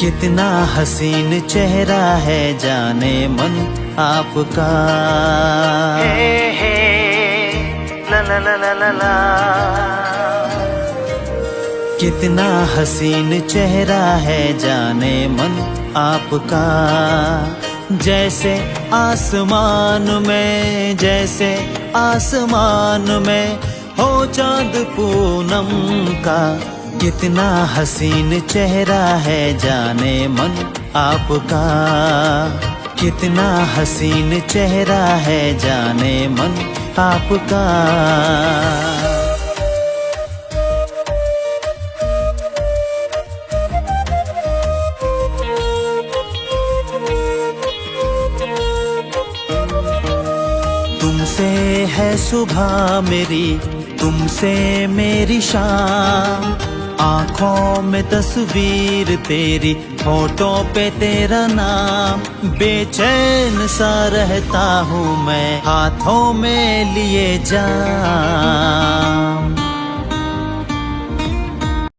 कितना हसीन चेहरा है जाने मन आपका। हे ला ला ला ला ला ला। कितना हसीन चेहरा है जाने मन आपका। जैसे आसमान में, जैसे आसमान में हो चांद पूनम का। कितना हसीन चेहरा है जाने मन आपका। कितना हसीन चेहरा है जाने मन आपका। तुमसे है सुबह मेरी, तुमसे मेरी शाम। आँखों में तस्वीर तेरी, होठों पे तेरा नाम। बेचैन सा रहता हूँ मैं हाथों में लिए जाम।